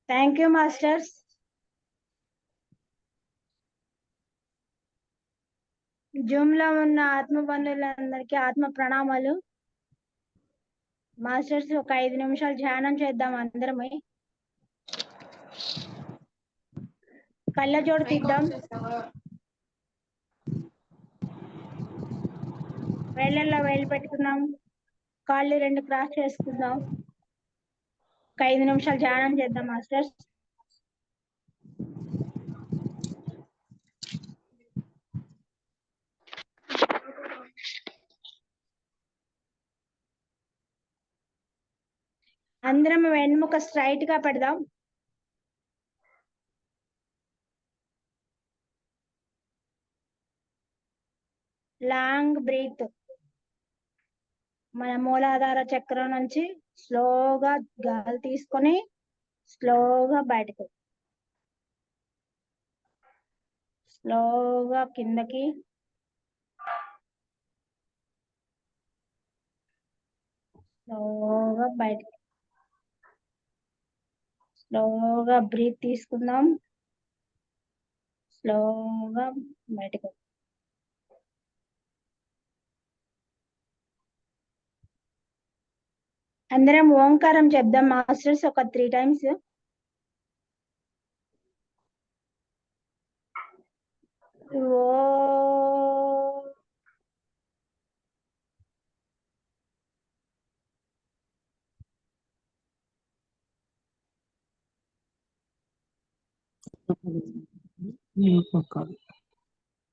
Thank you masters. Zoom లో ఉన్న ఆత్మ బంధువులందరికీ ఆత్మ ప్రణామాలు. మాస్టర్స్ ఒక 5 నిమిషాలు ధ్యానం చేద్దాం అందరమే. కళ్ళజోడు తీద్దాం. వేళ్ళల్లో వేలు పెట్టుకుందాం. కాళ్ళు 2 క్రాస్ చేసుకుందాం. ఒక 5 నిమిషాలు ధ్యానం చేద్దాం మాస్టర్స్. అందరం వెన్నుముక స్ట్రైట్ గా పెడదాం. Long breath. మన మూలాధార చక్రం నుంచి స్లోగా గాలి తీసుకొని స్లోగా బయటకు, స్లోగా కిందకి, స్లోగా బయటకి. స్లోగా బ్రీత్ తీసుకుందాం, స్లోగా బయటకు. అందరం ఓంకారం చెప్దాం మాస్టర్స్ ఒక 3 times. ఓ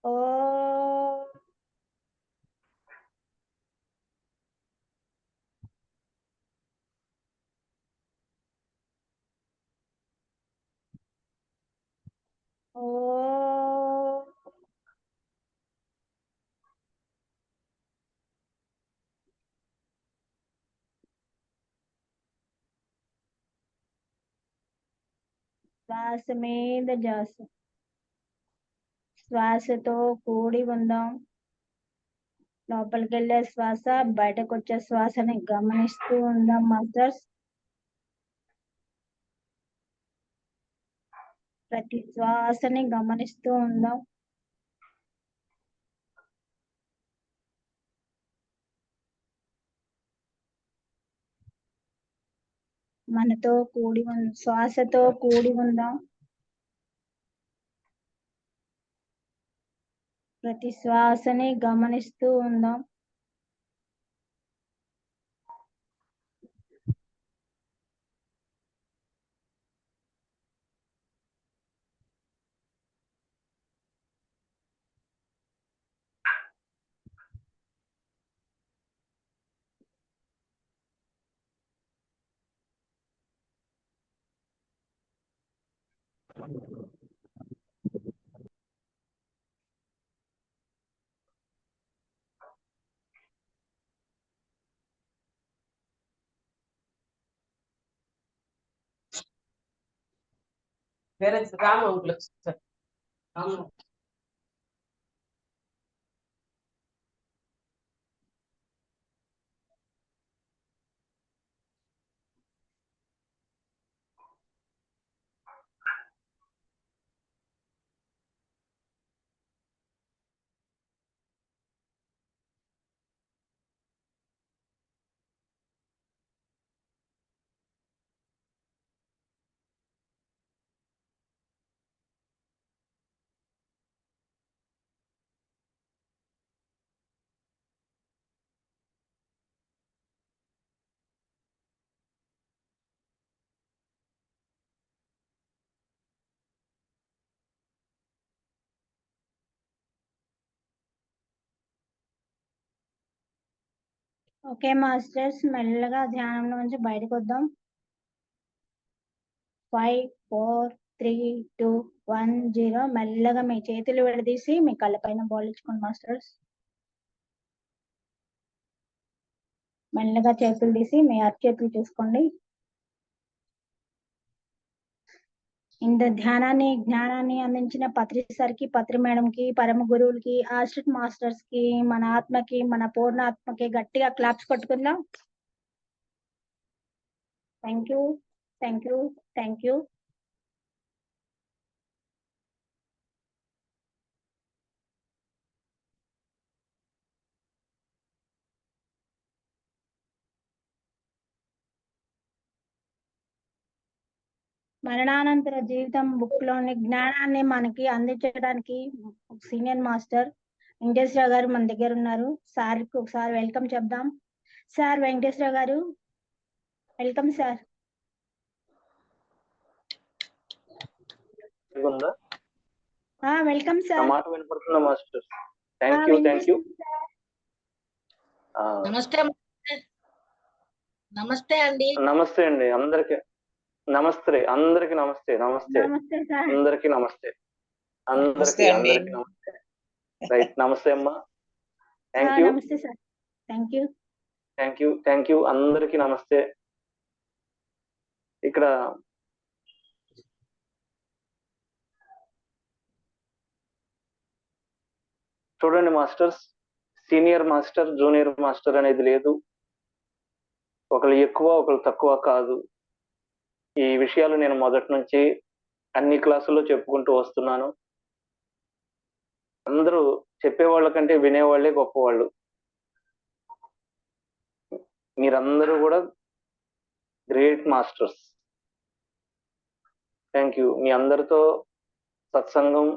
ఓ ఓ శ్వాస మీద ధ్యాస. శ్వాసతో కూడి ఉందాం. లోపలికి వెళ్ళే శ్వాస, బయటకు వచ్చే శ్వాసని గమనిస్తూ ఉందాం మాస్టర్స్. ప్రతి శ్వాసని గమనిస్తూ ఉందాం. మనతో కూడి శ్వాసతో కూడి ఉందాం. ప్రతి శ్వాసని గమనిస్తూ ఉందాం. ఓకే మాస్టర్స్, మెల్లగా ధ్యానంలో నుంచి బయటకు వద్దాం. 5 4 3 2 1 0. మెల్లగా మీ చేతులు విడదీసి మీ కళ్ళ పైన బోలించుకోండి మాస్టర్స్. మెల్లగా చేతులు తీసి మీ అరచేతులు చూసుకోండి. ఇంత జ్ఞానాన్ని అందించిన పత్రి సార్కి, పత్రి మేడంకి, పరమ గురువులకి, ఆస్ట్రిట్ మాస్టర్స్ కి, మన ఆత్మకి, మన పూర్ణాత్మకి గట్టిగా క్లాప్స్ కొట్టుకుందాం. Thank you, thank you, thank you. మరణానంతర జీవితం బుక్ లోని జ్ఞానాన్ని మనకి అందించడానికి సీనియర్ మాస్టర్ వెంకటేశ్వర గారు మన దగ్గర ఉన్నారు. సార్ కి ఒకసారి వెల్కమ్ చెప్దాం. సార్ వెంకటేశ్వర గారు, వెల్కమ్ సార్. Welcome sir. మాట వినపడుతుందా మాస్టర్? Thank you. నమస్తే నమస్తే అండి. నమస్తే అండి అందరికి. నమస్తే అందరికి. నమస్తే నమస్తే అందరికి. నమస్తే అందరికి. అందరికి నమస్తే. రైట్. నమస్తే అమ్మా. Thank you. నమస్తే sir. Thank you. Thank you. Thank you. అందరికి నమస్తే. ఇక్కడ చూడండి masters, senior master junior master అనేది లేదు. ఒకళ్ళు ఎక్కువ ఒకళ్ళు తక్కువ కాదు. ఈ విషయాలు నేను మొదటి నుంచి అన్ని క్లాసుల్లో చెప్పుకుంటూ వస్తున్నాను. అందరూ చెప్పేవాళ్ళ కంటే వినేవాళ్లే గొప్పవాళ్ళు. మీరందరూ కూడా గ్రేట్ మాస్టర్స్. Thank you. మీ అందరితో సత్సంగం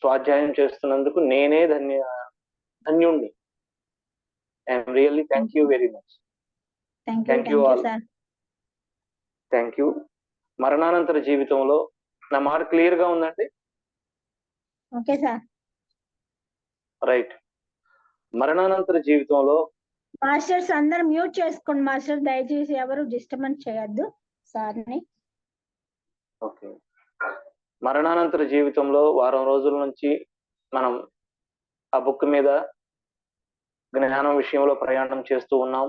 స్వాధ్యాయం చేస్తున్నందుకు నేనే ధన్యుణ్ణి. I'm really thank you very much. Thank you all. Thank you. మరణానంతర జీవితంలో నా మాట క్లియర్ గా ఉందండి? Okay sir. రైట్. మరణానంతర జీవితంలో మాస్టర్స్ అందరు మ్యూట్ చేసుకోండి మాస్టర్, దయచేసి ఎవరు డిస్టర్బెన్స్ చేయొద్దు సార్ని. ఓకే. మరణానంతర జీవితంలో వారం రోజుల నుంచి మనం ఆ బుక్ మీద జ్ఞానం విషయంలో ప్రయాణం చేస్తూ ఉన్నాం.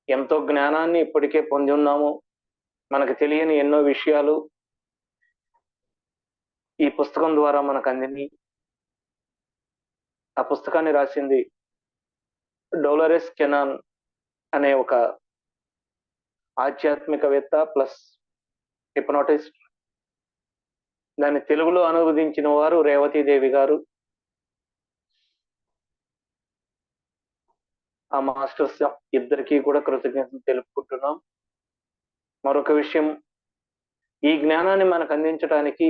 ఎంతో జ్ఞానాన్ని ఇప్పటికే పొంది ఉన్నాము. మనకు తెలియని ఎన్నో విషయాలు ఈ పుస్తకం ద్వారా మనకు అందింది. ఆ పుస్తకాన్ని రాసింది డోలరెస్ కెనాన్ అనే ఒక ఆధ్యాత్మికవేత్త ప్లస్ హిప్నోటిస్ట్. దాన్ని తెలుగులో అనువదించిన వారు రేవతీదేవి గారు. ఆ మాస్టర్స్ ఇద్దరికీ కూడా కృతజ్ఞతలు తెలుపుకుంటున్నాం. మరొక విషయం, ఈ జ్ఞానాన్ని మనకు అందించడానికి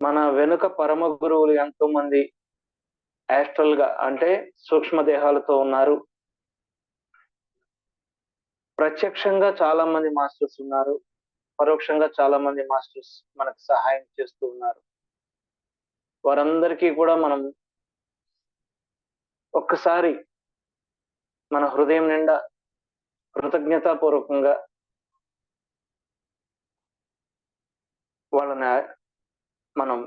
మన వెనుక పరమ గురువులు ఎంతో మంది యాస్ట్రల్ గా అంటే సూక్ష్మదేహాలతో ఉన్నారు. ప్రత్యక్షంగా చాలా మంది మాస్టర్స్ ఉన్నారు, పరోక్షంగా చాలా మంది మాస్టర్స్ మనకు సహాయం చేస్తూ ఉన్నారు. వారందరికీ కూడా మనం ఒక్కసారి మన హృదయం నిండా కృతజ్ఞతాపూర్వకంగా వాళ్ళని మనం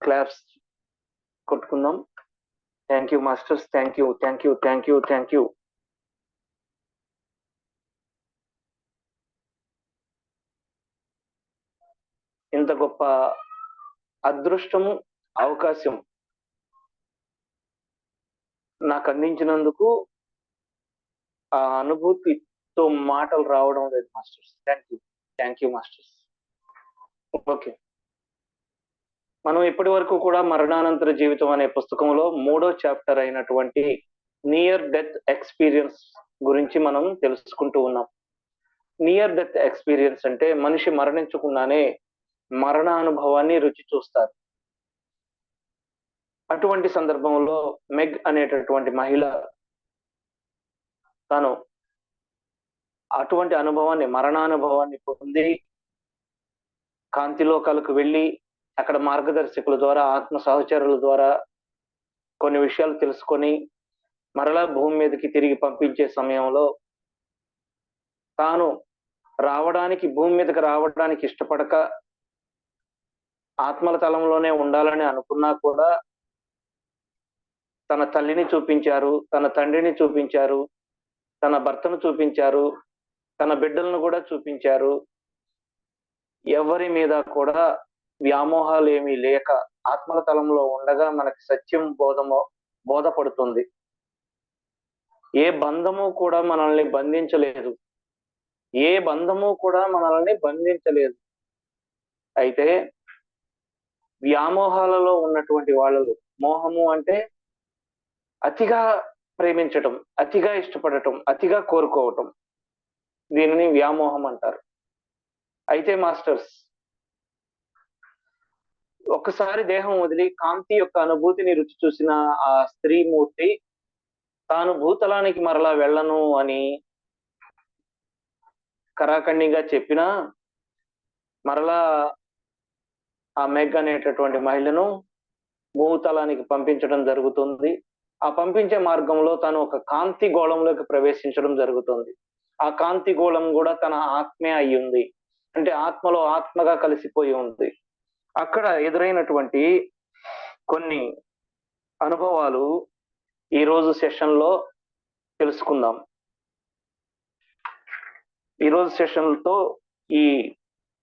క్లాప్స్ కొట్టుకుందాం. Thank you masters. Thank you. Thank you. Thank you. Thank you. ఇంత గొప్ప అదృష్టము, అవకాశం నాకు అందించినందుకు ఆ అనుభూతితో మాటలు రావడం లేదు masters. Thank you. Thank you masters. Okay. మనం ఇప్పటి వరకు కూడా మరణానంతర జీవితం అనే పుస్తకంలో 3వ చాప్టర్ అయినటువంటి నియర్ డెత్ ఎక్స్పీరియన్స్ గురించి మనం తెలుసుకుంటూ ఉన్నాం. నియర్ డెత్ ఎక్స్పీరియన్స్ అంటే మనిషి మరణించకుండానే మరణ అనుభవాన్ని రుచి చూస్తారు. అటువంటి సందర్భంలో మెగ్ అనేటటువంటి మహిళ తను అటువంటి అనుభవాన్ని, మరణానుభవాన్ని పొంది కాంతిలోకాలకు వెళ్ళి అక్కడ మార్గదర్శకుల ద్వారా, ఆత్మ సహచరుల ద్వారా కొన్ని విషయాలు తెలుసుకొని మరలా భూమి మీదకి తిరిగి పంపించే సమయంలో తాను భూమి మీదకి రావడానికి ఇష్టపడక ఆత్మల తలంలోనే ఉండాలని అనుకున్నా కూడా తన తల్లిని చూపించారు, తన తండ్రిని చూపించారు, తన భర్తను చూపించారు, తన బిడ్డలను కూడా చూపించారు. ఎవరి మీద కూడా వ్యామోహాలు ఏమీ లేక ఆత్మల తలంలో ఉండగా మనకి సత్యం బోధపడుతుంది. ఏ బంధము కూడా మనల్ని బంధించలేదు. ఏ బంధము కూడా మనల్ని బంధించలేదు. అయితే వ్యామోహాలలో ఉన్నటువంటి వాళ్ళు, మోహము అంటే అతిగా ప్రేమించటం, అతిగా ఇష్టపడటం, అతిగా కోరుకోవటం. దీనిని వ్యామోహం అంటారు. అయితే మాస్టర్స్, ఒక్కసారి దేహం వదిలి కాంతి యొక్క అనుభూతిని రుచి చూసిన ఆ స్త్రీమూర్తి తాను భూతలానికి మరలా వెళ్ళను అని కరాఖండిగా చెప్పినా మరలా ఆ మెగ్ అనేటటువంటి మహిళను భూతలానికి పంపించడం జరుగుతుంది. ఆ పంపించే మార్గంలో తను ఒక కాంతి గోళంలోకి ప్రవేశించడం జరుగుతుంది. ఆ కాంతి గోళం కూడా తన ఆత్మే అయి ఉంది, అంటే ఆత్మలో ఆత్మగా కలిసిపోయి ఉంది. అక్కడ ఎదురైనటువంటి కొన్ని అనుభవాలు ఈ రోజు సెషన్ లో తెలుసుకుందాం. ఈ రోజు సెషన్ తో ఈ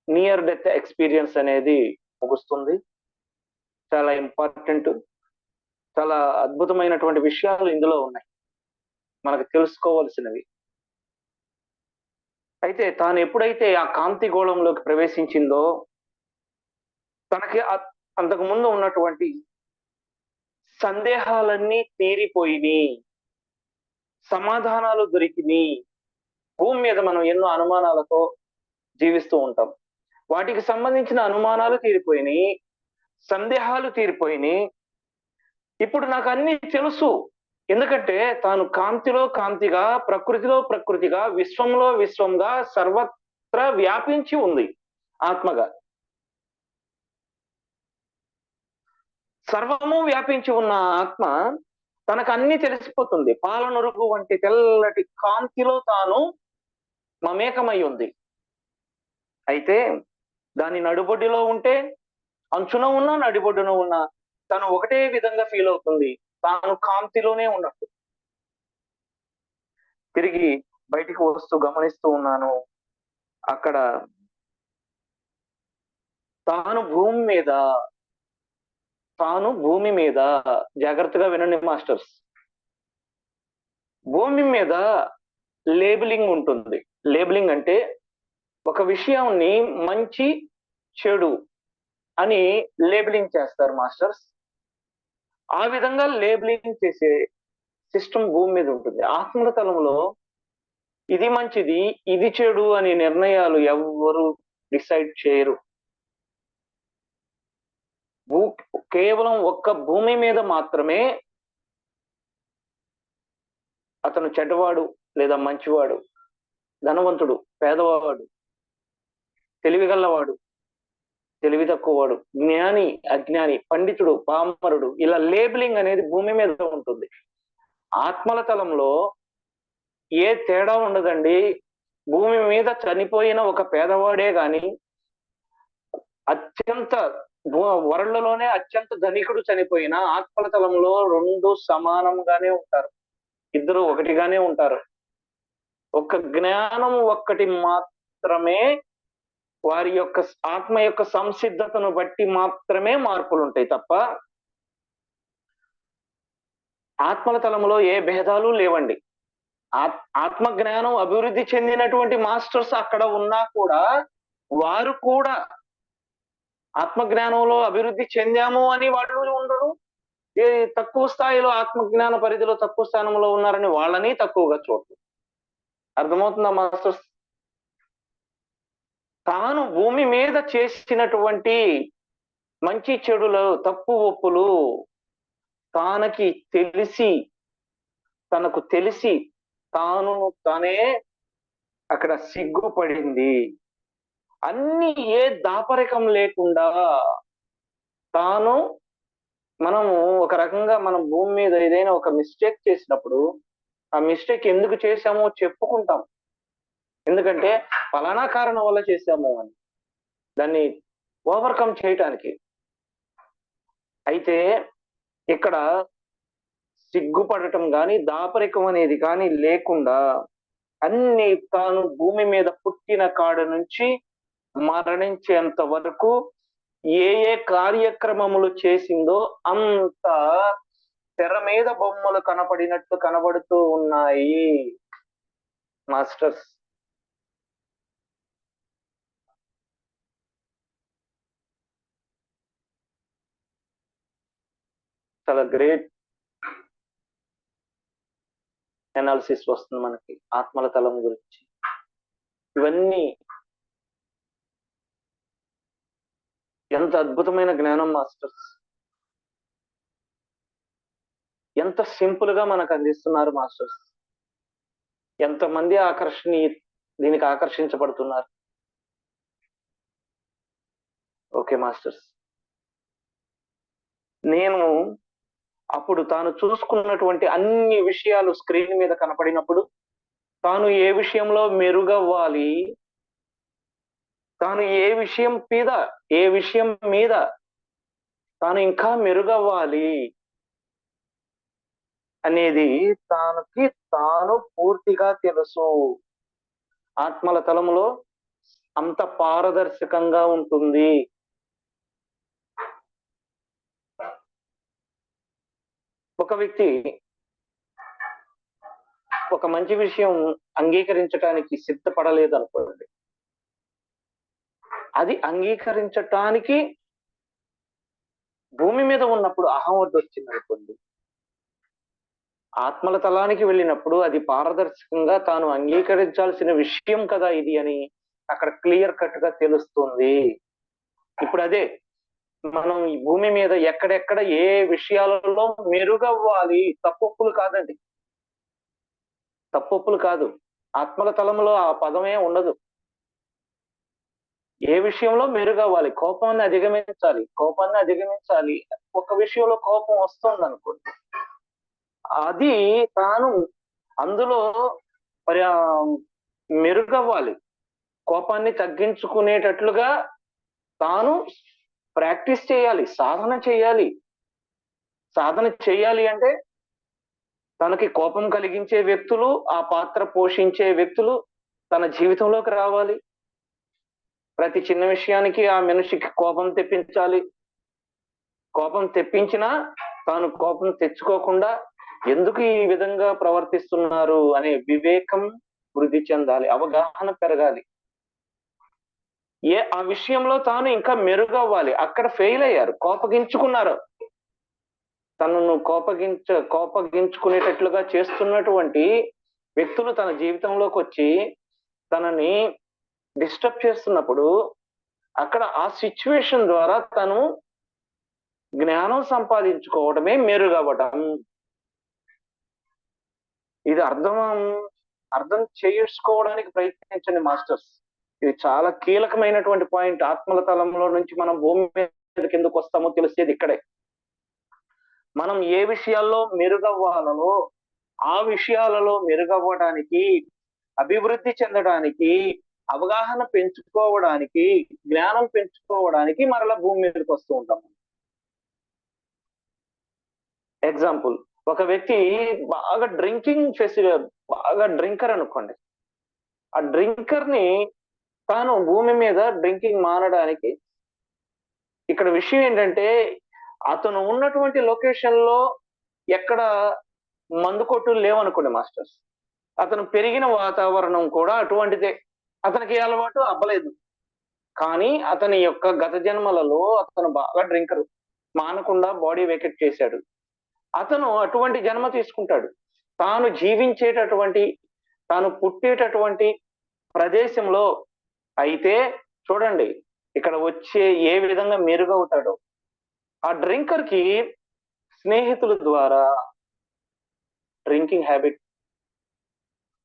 నియర్ డెత్ ఎక్స్పీరియన్స్ అనేది ముగుస్తుంది. చాలా ఇంపార్టెంట్, చాలా అద్భుతమైనటువంటి విషయాలు ఇందులో ఉన్నాయి మనకు తెలుసుకోవాల్సినవి. అయితే తాను ఎప్పుడైతే ఆ కాంతి గోళంలోకి ప్రవేశించిందో తనకి అంతకు ముందు ఉన్నటువంటి సందేహాలన్నీ తీరిపోయినాయి, సమాధానాలు దొరికినాయి. భూమి మీద మనం ఎన్నో అనుమానాలతో జీవిస్తూ ఉంటాం. వాటికి సంబంధించిన అనుమానాలు తీరిపోయినాయి, సందేహాలు తీరిపోయినాయి. ఇప్పుడు నాకు అన్ని తెలుసు, ఎందుకంటే తాను కాంతిలో కాంతిగా, ప్రకృతిలో ప్రకృతిగా, విశ్వంలో విశ్వంగా సర్వత్రా వ్యాపించి ఉంది ఆత్మగా. సర్వము వ్యాపించి ఉన్న ఆత్మ తనకు అన్ని తెలిసిపోతుంది. పాలనొరుగు వంటి తెల్లటి కాంతిలో తాను మమేకమై ఉంది. అయితే దాని నడుబొడ్డిలో ఉంటే, అంచున ఉన్నా నడిబొడ్డున ఉన్నా తను ఒకటే విధంగా ఫీల్ అవుతుంది, తాను కాంతిలోనే ఉన్నట్టు. తిరిగి బయటికి వస్తూ గమనిస్తూ ఉన్నాను, అక్కడ తాను భూమి మీద జాగ్రత్తగా వినండి మాస్టర్స్, భూమి మీద లేబులింగ్ ఉంటుంది. లేబులింగ్ అంటే ఒక విషయాన్ని మంచి చెడు అని లేబులింగ్ చేస్తారు మాస్టర్స్. ఆ విధంగా లేబులింగ్ చేసే సిస్టమ్ భూమి మీద ఉంటుంది. ఆత్మ తలంలో ఇది మంచిది, ఇది చెడు అనే నిర్ణయాలు ఎవ్వరు డిసైడ్ చేయరు. కేవలం ఒక్క భూమి మీద మాత్రమే అతను చెడ్డవాడు లేదా మంచివాడు, ధనవంతుడు పేదవాడు, తెలివిగల్లవాడు తెలివి తక్కువవాడు, జ్ఞాని అజ్ఞాని, పండితుడు పామరుడు, ఇలా లేబులింగ్ అనేది భూమి మీద ఉంటుంది. ఆత్మల తలంలో ఏ తేడా ఉండదండి. భూమి మీద చనిపోయిన ఒక పేదవాడే గాని అత్యంత వరల్డ్లోనే అత్యంత ధనికుడు చనిపోయిన ఆత్మల తలంలో రెండు సమానంగానే ఉంటారు, ఇద్దరు ఒకటిగానే ఉంటారు. ఒక జ్ఞానం ఒక్కటి మాత్రమే వారి యొక్క ఆత్మ యొక్క సంసిద్ధతను బట్టి మాత్రమే మార్పులు ఉంటాయి తప్ప ఆత్మల తలంలో ఏ భేదాలు లేవండి. ఆత్మ జ్ఞానం అభివృద్ధి చెందినటువంటి మాస్టర్స్ అక్కడ ఉన్నా కూడా వారు కూడా ఆత్మ జ్ఞానంలో అభివృద్ధి చెందాము అని వాళ్ళు ఉండరు. తక్కువ స్థాయిలో ఆత్మ జ్ఞాన పరిధిలో తక్కువ స్థానంలో ఉన్నారని వాళ్ళని తక్కువగా చూడరు. అర్థమవుతుందా మాస్టర్స్? తాను భూమి మీద చేసినటువంటి మంచి చెడులు తప్పు ఒప్పులు తనకు తెలిసి తానే అక్కడ సిగ్గుపడింది. అన్ని ఏ దాపరికం లేకుండా మనము ఒక రకంగా మనం భూమి మీద ఏదైనా ఒక మిస్టేక్ చేసినప్పుడు ఆ మిస్టేక్ ఎందుకు చేశామో చెప్పుకుంటాం, ఎందుకంటే ఫలానా కారణం వల్ల చేశాము అని, దాన్ని ఓవర్కమ్ చేయటానికి. అయితే ఇక్కడ సిగ్గుపడటం కానీ దాపరికం అనేది కానీ లేకుండా అన్ని తాను భూమి మీద పుట్టిన కాడ నుంచి మరణించేంత వరకు ఏ ఏ కార్యక్రమములు చేసిందో అంత తెర మీద బొమ్మలు కనపడినట్టు కనబడుతూ ఉన్నాయి మాస్టర్స్. చాలా గ్రేట్ అనాలిసిస్ వస్తుంది మనకి ఆత్మల తలం గురించి. ఇవన్నీ ఎంత అద్భుతమైన జ్ఞానం మాస్టర్స్, ఎంత సింపుల్ గా మనకు అందిస్తున్నారు మాస్టర్స్. ఎంతమంది దీనికి ఆకర్షించబడుతున్నారు. ఓకే మాస్టర్స్, నేను అప్పుడు తాను చూసుకున్నటువంటి అన్ని విషయాలు స్క్రీన్ మీద కనపడినప్పుడు తాను ఏ విషయంలో మెరుగవ్వాలి, తాను ఏ విషయం మీద తాను ఇంకా మెరుగవ్వాలి అనేది తాను పూర్తిగా తెలుసు. ఆత్మల తలములో అంత పారదర్శకంగా ఉంటుంది. ఒక వ్యక్తి ఒక మంచి విషయం అంగీకరించటానికి సిద్ధపడలేదు అనుకోండి, అది అంగీకరించటానికి భూమి మీద ఉన్నప్పుడు అహం వద్ద వచ్చింది అనుకోండి, ఆత్మల తలానికి వెళ్ళినప్పుడు అది పారదర్శకంగా తాను అంగీకరించాల్సిన విషయం కదా ఇది అని అక్కడ క్లియర్ కట్ గా తెలుస్తుంది. ఇప్పుడు అదే మనం ఈ భూమి మీద ఎక్కడెక్కడ ఏ విషయాలలో మెరుగవ్వాలి, తప్పొప్పులు కాదండి, తప్పొప్పులు కాదు. ఆత్మల తలంలో ఆ పదమే ఉండదు. ఏ విషయంలో మెరుగవ్వాలి, కోపాన్ని అధిగమించాలి. ఒక విషయంలో కోపం వస్తుంది అనుకోండి, అది తాను అందులో మెరుగవ్వాలి, కోపాన్ని తగ్గించుకునేటట్లుగా తాను ప్రాక్టీస్ చేయాలి, సాధన చేయాలి. అంటే తనకి కోపం కలిగించే వ్యక్తులు, ఆ పాత్ర పోషించే వ్యక్తులు తన జీవితంలోకి రావాలి. ప్రతి చిన్న విషయానికి ఆ మనిషికి కోపం తెప్పించాలి. కోపం తెప్పించినా తాను కోపం తెచ్చుకోకుండా ఎందుకు ఈ విధంగా ప్రవర్తిస్తున్నారు అనే వివేకం వృద్ధి చెందాలి, అవగాహన పెరగాలి. ఆ విషయంలో తాను ఇంకా మెరుగవ్వాలి. అక్కడ ఫెయిల్ అయ్యారు, కోపగించుకున్నారు. తనను కోపగించుకునేటట్లుగా చేస్తున్నటువంటి వ్యక్తులు తన జీవితంలోకి వచ్చి తనని డిస్టర్బ్ చేస్తున్నప్పుడు అక్కడ ఆ సిచ్యువేషన్ ద్వారా తను జ్ఞానం సంపాదించుకోవడమే మెరుగవ్వడం. ఇది అర్థం చేసుకోవడానికి ప్రయత్నించండి మాస్టర్స్. ఇది చాలా కీలకమైనటువంటి పాయింట్. ఆత్మల తలంలో నుంచి మనం భూమి మీద కిందకు వస్తామో తెలిసేది ఇక్కడే. మనం ఏ విషయాల్లో మెరుగవ్వాలో ఆ విషయాలలో మెరుగవ్వడానికి, అభివృద్ధి చెందడానికి, అవగాహన పెంచుకోవడానికి, జ్ఞానం పెంచుకోవడానికి మరలా భూమి మీదకి వస్తూ ఉంటాం. ఎగ్జాంపుల్, ఒక వ్యక్తి బాగా డ్రింకర్ అనుకోండి. ఆ డ్రింకర్ ని తాను భూమి మీద డ్రింకింగ్ మానడానికి, ఇక్కడ విషయం ఏంటంటే అతను ఉన్నటువంటి లొకేషన్ లో ఎక్కడ మందు కొట్టులు లేవనుకోండి మాస్టర్స్, అతను పెరిగిన వాతావరణం కూడా అటువంటిదే. అతనికి అలవాటు అవ్వలేదు, కానీ అతని యొక్క గత జన్మలలో అతను బాగా డ్రింకర్, మానకుండా బాడీ వెకెట్ చేశాడు. అతను అటువంటి జన్మ తీసుకుంటాడు. తాను జీవించేటటువంటి, తాను పుట్టేటటువంటి ప్రదేశంలో అయితే చూడండి ఇక్కడ వచ్చే ఏ విధంగా మెరుగవుతాడో. ఆ డ్రింకర్ కి స్నేహితుల ద్వారా డ్రింకింగ్ హ్యాబిట్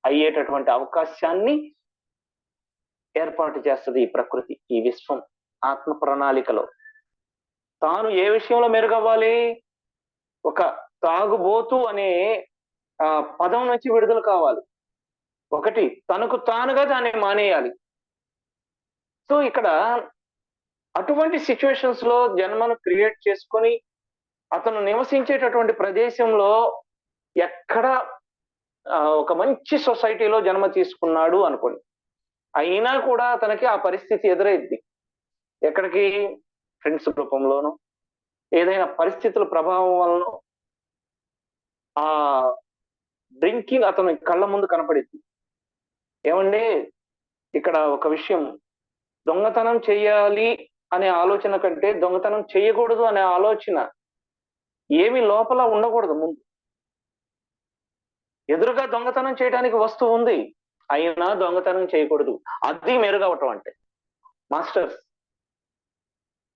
అయ్యేటటువంటి అవకాశాన్ని ఏర్పాటు చేస్తుంది ఈ ప్రకృతి, ఈ విశ్వం, ఆత్మ ప్రణాళికలో. తాను ఏ విషయంలో మెరుగవ్వాలి, ఒక తాగుబోతు అనే పదం నుంచి విడుదల కావాలి. ఒకటి, తనకు తానుగా దాన్ని మానేయాలి. సో ఇక్కడ అటువంటి సిచ్యువేషన్స్ లో జన్మను క్రియేట్ చేసుకొని అతను నివసించేటటువంటి ప్రదేశంలో ఎక్కడ ఒక మంచి సొసైటీలో జన్మ తీసుకున్నాడు అనుకోండి, అయినా కూడా అతనికి ఆ పరిస్థితి ఎదురైద్ది. ఎక్కడికి? ఫ్రెండ్స్ రూపంలోనూ ఏదైనా పరిస్థితుల ప్రభావం వలన ఆ డ్రింకింగ్ అతని కళ్ళ ముందు కనపడింది. ఏమండి, ఇక్కడ ఒక విషయం, దొంగతనం చేయాలి అనే ఆలోచన కంటే దొంగతనం చేయకూడదు అనే ఆలోచన ఏమి లోపల ఉండకూడదు. ముందు ఎదురుగా దొంగతనం చేయడానికి వస్తువు ఉంది, అయినా దొంగతనం చేయకూడదు. అది మెరుగవటం అంటే. మాస్టర్స్,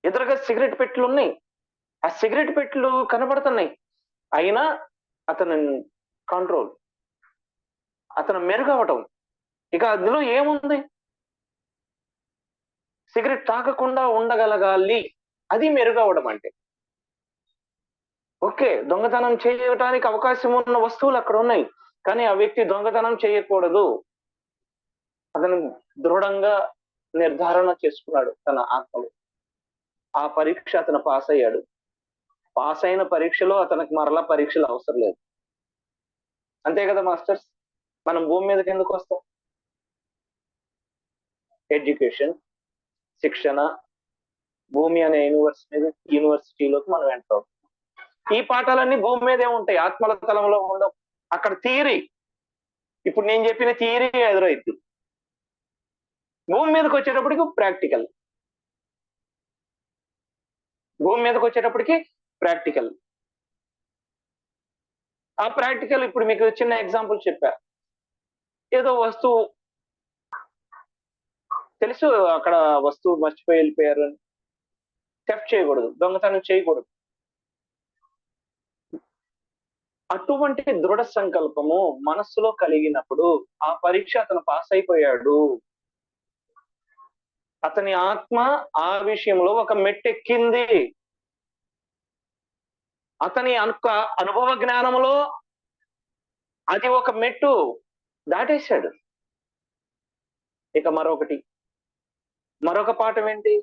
ఎదురుగా సిగరెట్ పెట్టెలు ఉన్నాయి, ఆ సిగరెట్ పెట్టెలు కనబడుతున్నాయి, అయినా అతను కంట్రోల్, అతను మెరుగవటం. ఇక అందులో ఏముంది? సిగరెట్ తాగకుండా ఉండగలగాలి, అది మెరుగవడం అంటే. ఓకే, దొంగతనం చేయటానికి అవకాశం ఉన్న వస్తువులు అక్కడ ఉన్నాయి, కానీ ఆ వ్యక్తి దొంగతనం చేయకూడదు, అతను దృఢంగా నిర్ధారణ చేసుకున్నాడు తన ఆత్మలో. ఆ పరీక్ష అతను పాస్ అయ్యాడు. పాస్ అయిన పరీక్షలో అతనికి మరలా పరీక్షలు అవసరం లేదు. అంతే కదా మాస్టర్స్? మనం భూమి మీదకి ఎందుకు వస్తాం? ఎడ్యుకేషన్, శిక్షణ, భూమి అనే యూనివర్సిటీలోకి మనం ఎంటర్ అవుతాం. ఈ పాఠాలన్నీ భూమి మీదే ఉంటాయి, ఆత్మల తలంలో ఉండవు. అక్కడ థియరీ, ఇప్పుడు నేను చెప్పిన థియరీ ఎదురైంది. భూమి మీదకి వచ్చేటప్పటికి ప్రాక్టికల్, భూమి మీదకి వచ్చేటప్పటికి ప్రాక్టికల్. ఆ ప్రాక్టికల్ ఇప్పుడు మీకు చిన్న ఎగ్జాంపుల్ చెప్పా. ఏదో వస్తువు తెలుసు, అక్కడ వస్తువు మర్చిపోయి వెళ్ళిపోయారు, థెఫ్ట్ చేయకూడదు, దొంగతనం చేయకూడదు. అటువంటి దృఢ సంకల్పము మనస్సులో కలిగినప్పుడు ఆ పరీక్ష అతను పాస్ అయిపోయాడు. అతని ఆత్మ ఆ విషయంలో ఒక మెట్టెక్కింది. అతని అనుభవ జ్ఞానంలో అది ఒక మెట్టు దాటేశాడు. ఇక మరొక పాఠం ఏంటి?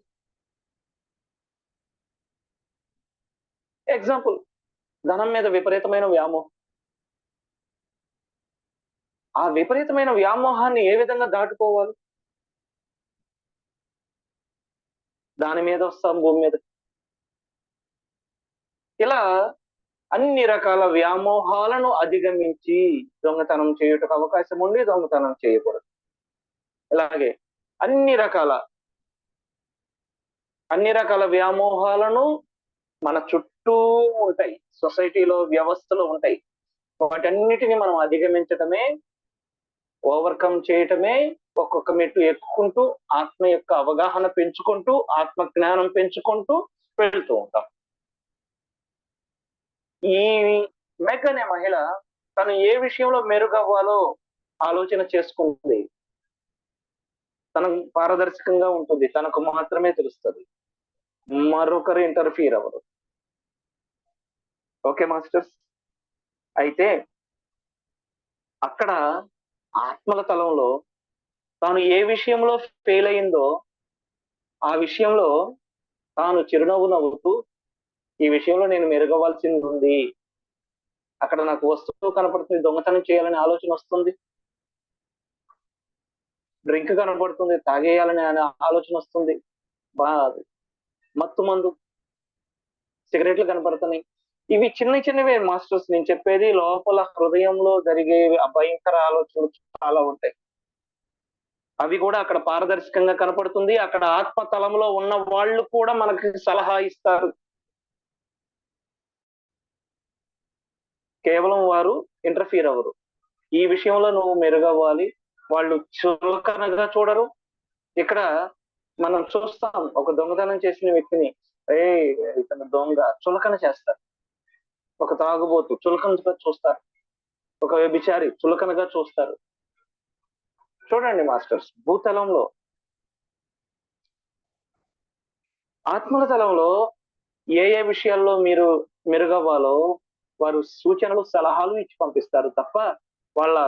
ఎగ్జాంపుల్, ధనం మీద విపరీతమైన వ్యామోహం. ఆ విపరీతమైన వ్యామోహాన్ని ఏ విధంగా దాటుకోవాలి? దాని మీద వస్తాం, భూమి మీద. ఇలా అన్ని రకాల వ్యామోహాలను అధిగమించి దొంగతనం చేయుటకు అవకాశం ఉండి దొంగతనం చేయకూడదు. ఇలాగే అన్ని రకాల వ్యామోహాలను మన చుట్టూ ఉంటాయి, సొసైటీలో వ్యవస్థలు ఉంటాయి. వాటన్నిటిని మనం అధిగమించటమే, ఓవర్కమ్ చేయటమే, ఒక్కొక్క మెట్టు ఎక్కుకుంటూ ఆత్మ యొక్క అవగాహన పెంచుకుంటూ ఆత్మ జ్ఞానం పెంచుకుంటూ వెళ్తూ ఉంటాం. ఈ మెగ్ అనే మహిళ తను ఏ విషయంలో మెరుగవ్వాలో ఆలోచన చేసుకుంటుంది. తనకు పారదర్శకంగా ఉంటుంది, తనకు మాత్రమే తెలుస్తుంది, మరొకరు ఇంటర్ఫీర్ అవ్వరు. Okay masters? అయితే అక్కడ ఆత్మల తలంలో తాను ఏ విషయంలో ఫెయిల్ అయిందో ఆ విషయంలో తాను చిరునవ్వు నవ్వుతూ, ఈ విషయంలో నేను మెరుగవ్వాల్సింది ఉంది, అక్కడ నాకు వస్తువు కనపడుతుంది, దొంగతనం చేయాలనే ఆలోచన వస్తుంది, డ్రింక్ కనపడుతుంది, తాగేయాలనే ఆలోచన వస్తుంది, మత్తు మందు సిగరెట్లు కనపడుతున్నాయి. ఇవి చిన్నవే మాస్టర్స్. నేను చెప్పేది లోపల హృదయంలో జరిగే అభయంకర ఆలోచనలు చాలా ఉంటాయి. అవి కూడా అక్కడ పారదర్శకంగా కనపడుతుంది. అక్కడ ఆత్మతలంలో ఉన్న వాళ్ళు కూడా మనకి సలహా ఇస్తారు. కేవలం వారు ఇంటర్ఫీర్ అవ్వరు. ఈ విషయంలో నువ్వు మెరుగవ్వాలి, వాళ్ళు చులకనగా చూడరు. ఇక్కడ మనం చూస్తాం, ఒక దొంగతనం చేసిన వ్యక్తిని ఇతను దొంగ చులకన చేస్తారు, ఒక తాగుబోతు చులకనగా చూస్తారు, ఒక వ్యభిచారి చులకనగా చూస్తారు. చూడండి మాస్టర్స్, భూతలంలో ఆత్మల తలంలో ఏ విషయాల్లో మీరు మెరుగవ్వాలో వారు సూచనలు సలహాలు ఇచ్చి పంపిస్తారు తప్ప వాళ్ళ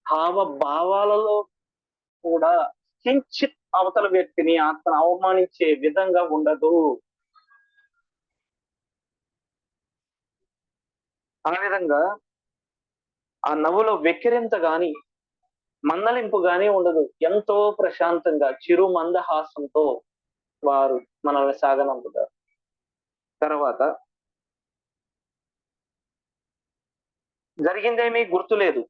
హావభావాలలో కూడా కించిత్ అవతల వ్యక్తిని ఆత్మను అవమానించే విధంగా ఉండదు. ఆ విధంగా ఆ నవ్వులో వెక్కిరింత గాని మందలింపు గాని ఉండదు. ఎంతో ప్రశాంతంగా చిరు మందహాసంతో వారు మనల్ని సాగనంపుతారు. తర్వాత జరిగిందేమీ గుర్తులేదు,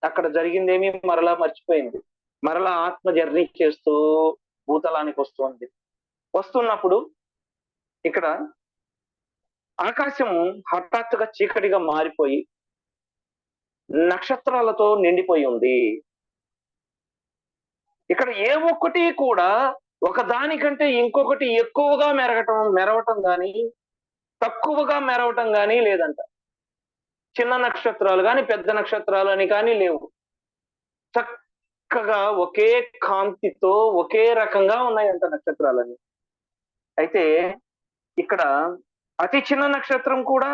అక్కడ జరిగిందేమీ మరలా మర్చిపోయింది. మరలా ఆత్మ జర్నీ చేస్తూ భూతలానికి వస్తుంది. వస్తున్నప్పుడు ఇక్కడ ఆకాశం హఠాత్తుగా చీకటిగా మారిపోయి నక్షత్రాలతో నిండిపోయి ఉంది. ఇక్కడ ఏ ఒక్కటి కూడా ఒకదానికంటే ఇంకొకటి ఎక్కువగా మెరవటం కానీ తక్కువగా మెరవటం కానీ లేదంట. చిన్న నక్షత్రాలు కానీ పెద్ద నక్షత్రాలు అని కానీ లేవు. చక్కగా ఒకే కాంతితో ఒకే రకంగా ఉన్నాయంట నక్షత్రాలని. అయితే ఇక్కడ అతి చిన్న నక్షత్రం కూడా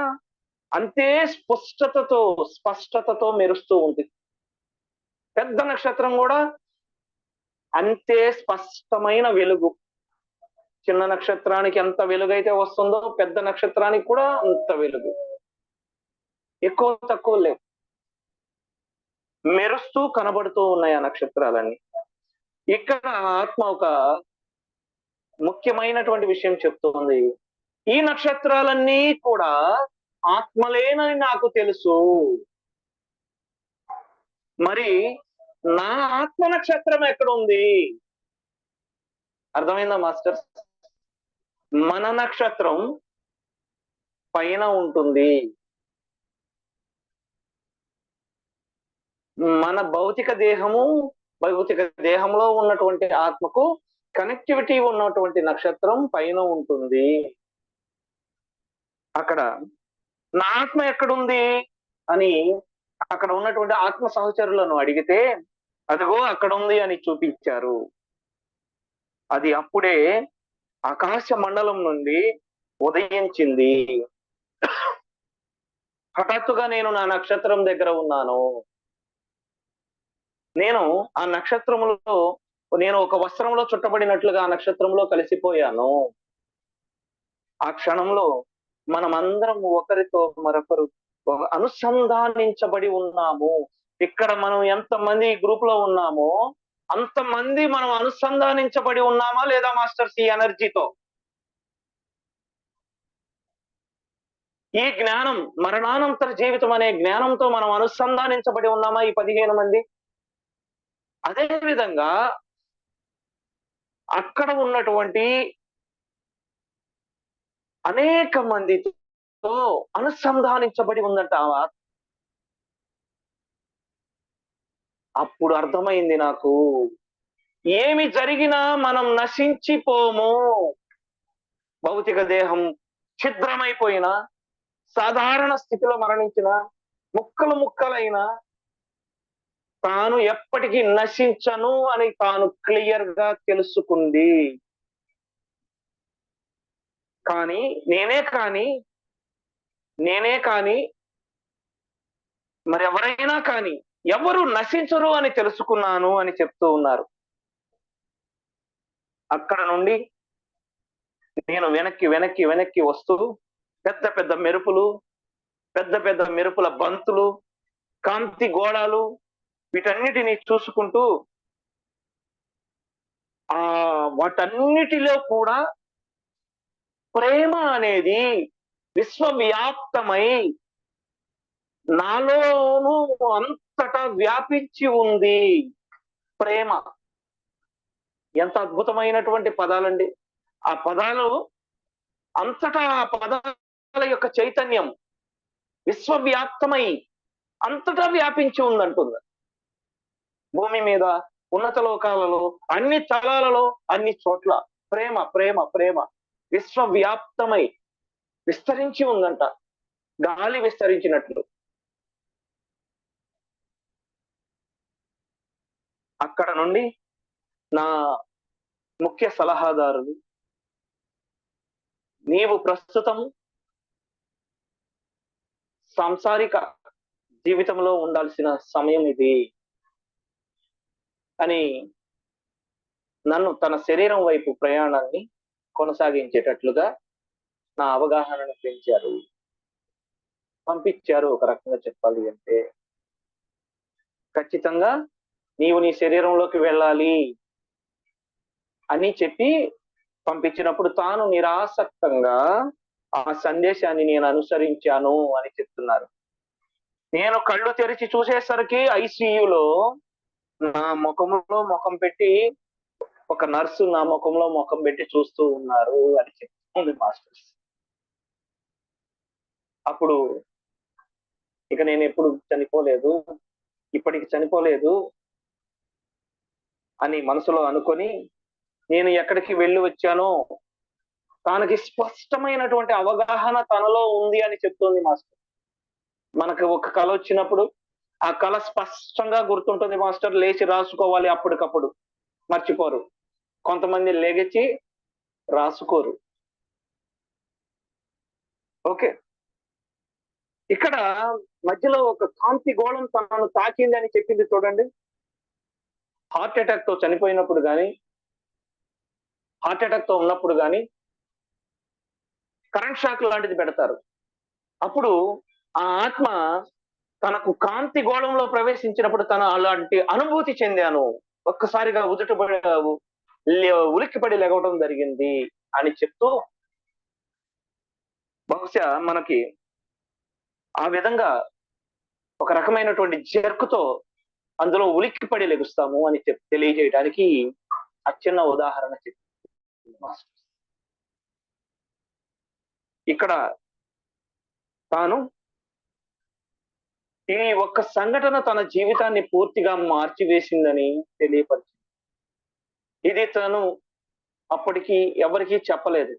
అంతే స్పష్టతతో మెరుస్తూ ఉంది. పెద్ద నక్షత్రం కూడా అంతే స్పష్టమైన వెలుగు. చిన్న నక్షత్రానికి ఎంత వెలుగైతే వస్తుందో పెద్ద నక్షత్రానికి కూడా అంత వెలుగు. ఎక్కువ తక్కువ లేవు, మెరుస్తూ కనబడుతూ ఉన్నాయి ఆ నక్షత్రాలన్నీ. ఇక్కడ ఆత్మ ఒక ముఖ్యమైనటువంటి విషయం చెప్తుంది. ఈ నక్షత్రాలన్నీ కూడా ఆత్మలేనని నాకు తెలుసు. మరి నా ఆత్మ నక్షత్రం ఎక్కడుంది? అర్థమైందా మాస్టర్స్? మన నక్షత్రం పైన ఉంటుంది. మన భౌతిక దేహంలో ఉన్నటువంటి ఆత్మకు కనెక్టివిటీ ఉన్నటువంటి నక్షత్రం పైన ఉంటుంది. అక్కడ నా ఆత్మ ఎక్కడుంది అని అక్కడ ఉన్నటువంటి ఆత్మ సహచరులను అడిగితే అదిగో అక్కడ ఉంది అని చూపించారు. అది అప్పుడే ఆకాశ మండలం నుండి ఉదయించింది. హఠాత్తుగా నేను నా నక్షత్రం దగ్గర ఉన్నాను. నేను ఆ నక్షత్రములో నేను ఒక వస్త్రంలో చుట్టబడినట్లుగా ఆ నక్షత్రంలో కలిసిపోయాను. ఆ క్షణంలో మనమందరం ఒకరితో మరొకరు అనుసంధానించబడి ఉన్నాము. ఇక్కడ మనం ఎంతమంది గ్రూప్ లో ఉన్నామో అంతమంది మనం అనుసంధానించబడి ఉన్నామా లేదా మాస్టర్స్? ఈ ఎనర్జీతో, ఈ జ్ఞానం, మరణానంతర జీవితం అనే జ్ఞానంతో మనం అనుసంధానించబడి ఉన్నామా ఈ 15 మంది? అదే విధంగా అక్కడ ఉన్నటువంటి అనేక మందితో అనుసంధానించబడి ఉందంట. అప్పుడు అర్థమైంది నాకు, ఏమి జరిగినా మనం నశించిపోము. భౌతిక దేహం ఛిద్రమైపోయినా, సాధారణ స్థితిలో మరణించిన, ముక్కలైనా తాను ఎప్పటికీ నశించను అని తాను క్లియర్ గా తెలుసుకుంది. కానీ నేనే కానీ మరెవరైనా కానీ ఎవరు నశించరు అని తెలుసుకున్నాను అని చెప్తూ ఉన్నారు. అక్కడ నుండి నేను వెనక్కి వస్తూ పెద్ద పెద్ద మెరుపుల బంతులు, కాంతి గోళాలు వీటన్నిటిని చూసుకుంటూ వాటన్నిటిలో కూడా ప్రేమ అనేది విశ్వవ్యాప్తమై నాలోనూ అంతటా వ్యాపించి ఉంది. ప్రేమ ఎంత అద్భుతమైనటువంటి పదాలండి! ఆ పదాలు అంతటా, ఆ పదాల యొక్క చైతన్యం విశ్వవ్యాప్తమై అంతటా వ్యాపించి ఉందంటుంది. భూమి మీద, ఉన్నత లోకాలలో, అన్ని తలాలలో, అన్ని చోట్ల ప్రేమ ప్రేమ ప్రేమ విశ్వవ్యాప్తమై విస్తరించి ఉందంట, గాలి విస్తరించినట్లు. అక్కడ నుండి నా ముఖ్య సలహాదారులు, నీవు ప్రస్తుతం సాంసారిక జీవితంలో ఉండాల్సిన సమయం ఇది అని నన్ను తన శరీరం వైపు ప్రయాణాన్ని కొనసాగించేటట్లుగా నా అవగాహనను పెంచారు, పంపించారు. ఒక రకంగా చెప్పాలి అంటే ఖచ్చితంగా నీవు నీ శరీరంలోకి వెళ్ళాలి అని చెప్పి పంపించినప్పుడు తాను నిరాసక్తంగా ఆ సందేశాన్ని నేను అనుసరించాను అని చెప్తున్నారు. నేను కళ్ళు తెరిచి చూసేసరికి ఐసీయూలో నా ముఖంలో ముఖం పెట్టి ఒక నర్సు నా ముఖంలో ముఖం పెట్టి చూస్తూ ఉన్నారు అని చెప్తుంది మాస్టర్స్. అప్పుడు ఇక నేను ఎప్పుడు చనిపోలేదు, ఇప్పటికి చనిపోలేదు, అని మనసులో అనుకొని నేను ఎక్కడికి వెళ్ళి వచ్చానో తనకి స్పష్టమైనటువంటి అవగాహన తనలో ఉంది అని చెప్తోంది మాస్టర్. మనకు ఒక కళ వచ్చినప్పుడు ఆ కళ స్పష్టంగా గుర్తుంటుంది మాస్టర్. లేచి రాసుకోవాలి అప్పటికప్పుడు, మర్చిపోరు. కొంతమంది లెగిచి రాసుకోరు. ఓకే, ఇక్కడ మధ్యలో ఒక కాంతి గోళం తనను తాకింది అని చెప్పింది చూడండి. హార్ట్ అటాక్ తో చనిపోయినప్పుడు కానీ, హార్ట్ అటాక్ తో ఉన్నప్పుడు కానీ కరెంట్ షాక్ లాంటిది పెడతారు. అప్పుడు ఆ ఆత్మ తనకు కాంతి గోళంలో ప్రవేశించినప్పుడు తన అలాంటి అనుభూతి చెందాను, ఒక్కసారిగా ఉలిక్కిపడి లెగవడం జరిగింది అని చెప్తూ, బహుశా మనకి ఆ విధంగా ఒక రకమైనటువంటి జర్కుతో అందులో ఉలిక్కిపడి లెగుస్తాము అని తెలియజేయడానికి ఆ చిన్న ఉదాహరణ చెప్పి ఇక్కడ తాను ఈ ఒక్క సంఘటన తన జీవితాన్ని పూర్తిగా మార్చివేసిందని తెలియపరిచింది. ఇది తను అప్పటికి ఎవరికీ చెప్పలేదు.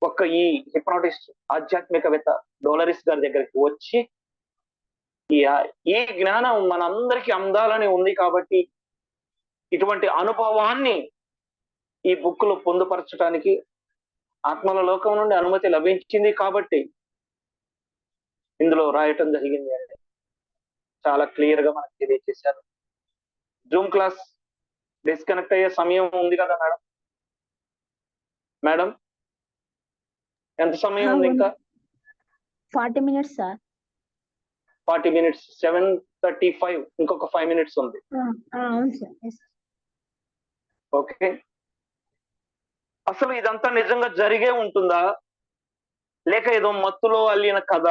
ఒక్క ఈ హిప్నాటిస్ట్ ఆధ్యాత్మికవేత్త డోలరిస్ గారి దగ్గరికి వచ్చి ఈ జ్ఞానం మనందరికీ అందాలని ఉంది కాబట్టి ఇటువంటి అనుభవాన్ని ఈ బుక్ లో పొందుపరచడానికి ఆత్మల లోకం నుండి అనుమతి లభించింది కాబట్టి ఇందులో రాయటం జరిగింది అని చాలా క్లియర్ గా మనకు తెలియజేశారు. జూమ్ క్లాస్ డిస్కనెక్ట్ అయ్యే సమయం ఉంది కదా మేడం? మేడం ఎంత సమయం ఉంది? ఇంకా 40 minutes సార్. 40 minutes, 7:35, ఇంకొక 5 minutes ఉంది. అవును సార్. ఓకే, అసలు ఇదంతా నిజంగా జరిగే ఉంటుందా లేక ఏదో మత్తులో అల్లిన కథ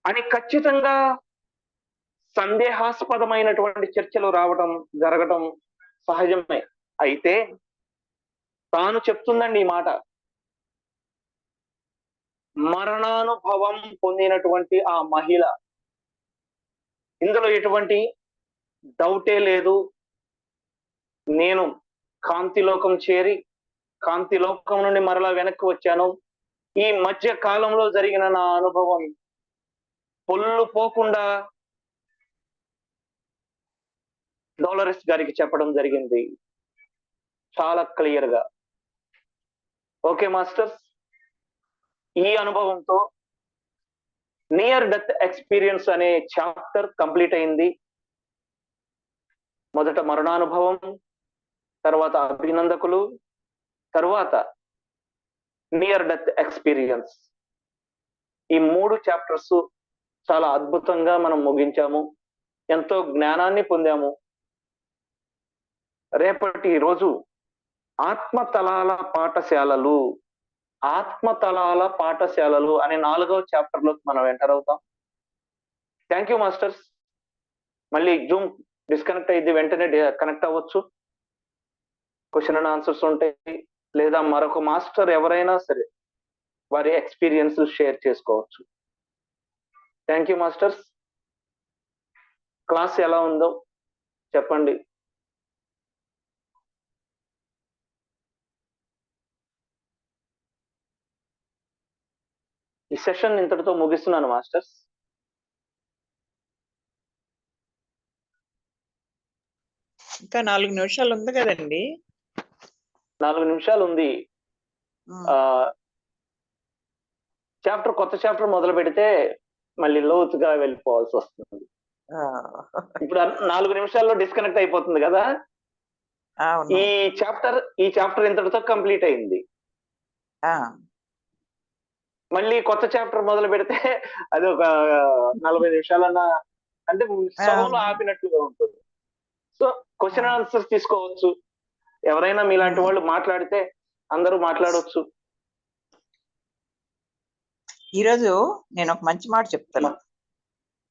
అని ఖచ్చితంగా సందేహాస్పదమైనటువంటి చర్చలు జరగటం సహజమే. అయితే తాను చెప్తుందండి ఈ మాట, మరణానుభవం పొందినటువంటి ఆ మహిళ, ఇందులో ఎటువంటి డౌటే లేదు. నేను కాంతిలోకం చేరి కాంతిలోకం నుండి మరలా వెనక్కి వచ్చాను. ఈ మధ్య కాలంలో జరిగిన నా అనుభవం పొల్లు పోకుండా డోలరిస్ గారికి చెప్పడం జరిగింది చాలా క్లియర్ గా. ఓకే మాస్టర్స్, ఈ అనుభవంతో నియర్ డెత్ ఎక్స్పీరియన్స్ అనే చాప్టర్ కంప్లీట్ అయింది. మొదట మరణానుభవం, తర్వాత అభినందకులు, తర్వాత నియర్ డెత్ ఎక్స్పీరియన్స్. ఈ 3 చాప్టర్స్ చాలా అద్భుతంగా మనం ముగించాము, ఎంతో జ్ఞానాన్ని పొందాము. రేపటి రోజు ఆత్మతలాల పాఠశాలలు అనే 4వ చాప్టర్ లోకి మనం ఎంటర్ అవుతాం. Thank you masters. మళ్ళీ జూమ్ డిస్కనెక్ట్ అయ్యింది, వెంటనే కనెక్ట్ అవ్వచ్చు. క్వశ్చన్ అండ్ ఆన్సర్స్ ఉంటాయి, లేదా మరొక మాస్టర్ ఎవరైనా సరే వారి ఎక్స్పీరియన్స్ షేర్ చేసుకోవచ్చు. Thank you masters. క్లాస్ ఎలా ఉందో చెప్పండి. ఈ సెషన్ ఇంతటితో ముగిస్తున్నాను మాస్టర్స్. ఇంకా 4 నిమిషాలు ఉంది కదండి? 4 నిమిషాలు ఉంది. కొత్త చాప్టర్ మొదలు పెడితే మళ్ళీ లోతుగా వెళ్ళిపోవాల్సి వస్తుంది. ఇప్పుడు 4 నిమిషాల్లో డిస్కనెక్ట్ అయిపోతుంది కదా. ఈ చాప్టర్ ఇంతటితో కంప్లీట్ అయింది. మళ్ళీ కొత్త చాప్టర్ మొదలు పెడితే అది ఒక 40 నిమిషాలన్నా, అంటే సగంలో ఆపినట్లుగా ఉంటుంది. సో క్వశ్చన్ ఆన్సర్స్ తీసుకోవచ్చు. ఎవరైనా మీలాంటి వాళ్ళు మాట్లాడితే అందరూ మాట్లాడవచ్చు. ఈరోజు నేను ఒక మంచి మాట చెప్తాను.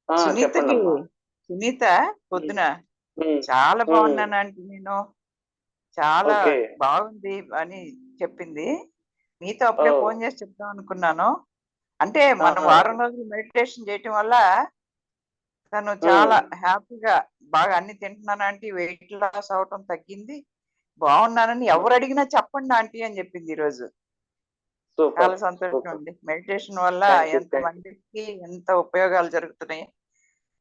సునీత పొద్దున చాలా బాగున్నాను అంటే నేను చాలా బాగుంది అని చెప్పింది. మీతో అప్పుడే ఫోన్ చేసి చెప్తాం అనుకున్నాను. అంటే మనం వారం రోజులు మెడిటేషన్ చేయటం వల్ల తను చాలా హ్యాపీగా బాగా అన్ని తింటున్నాను ఆంటీ, వెయిట్ లాస్ అవటం తగ్గింది, బాగున్నానని ఎవరు అడిగినా చెప్పండి ఆంటీ అని చెప్పింది ఈ రోజు. సూపర్ చాలా సంతోషం అండి. మెడిటేషన్ వల్ల ఎంత మందికి ఎంత ఉపయోగాలు జరుగుతున్నాయి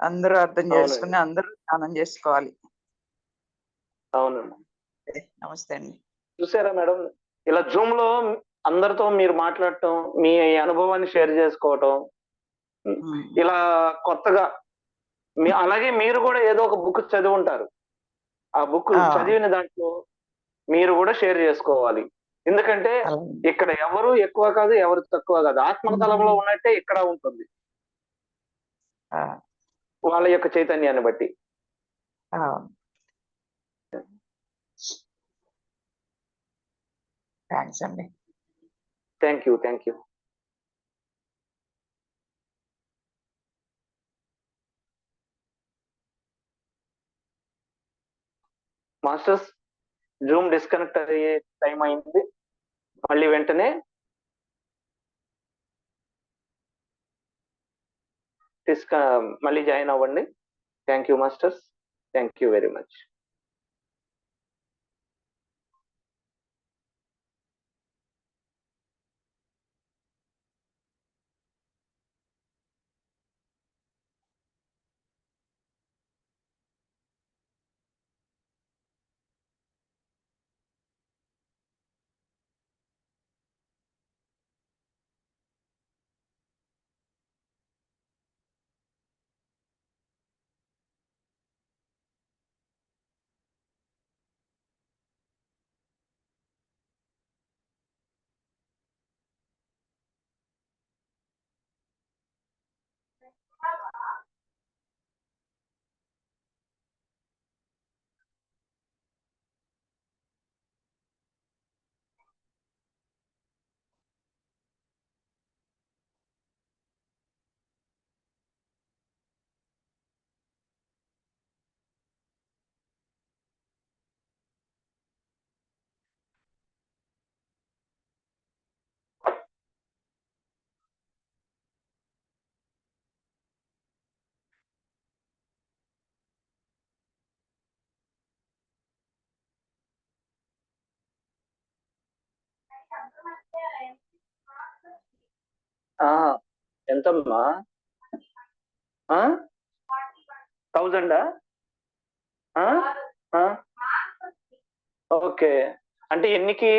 అందరూ అర్థం చేసుకుని అందరూ ధ్యానం చేసుకోవాలి. అవునండి. నమస్తే అండి. చూసారా మేడం, ఇలా జూమ్ లో అందరితో మీరు మాట్లాడటం, మీ అనుభవాన్ని షేర్ చేసుకోవటం, ఇలా కొత్తగా అలాగే మీరు కూడా ఏదో ఒక బుక్ చదివి ఉంటారు. ఆ బుక్ చదివిన దాంట్లో మీరు కూడా షేర్ చేసుకోవాలి. ఎందుకంటే ఇక్కడ ఎవరు ఎక్కువ కాదు, ఎవరు తక్కువ కాదు. ఆత్మతలంలో ఉన్నట్టే ఇక్కడ ఉంటుంది, వాళ్ళ యొక్క చైతన్యాన్ని బట్టి. థ్యాంక్స్ అండి. Thank you. Masters, Zoom disconnect అయ్యే టైం అయింది. మళ్ళీ వెంటనే మళ్ళీ జాయిన్ అవ్వండి. Thank you masters. Thank you very much. ఎంతమ్మా? 1000? ఓకే, అంటే ఎన్నికి?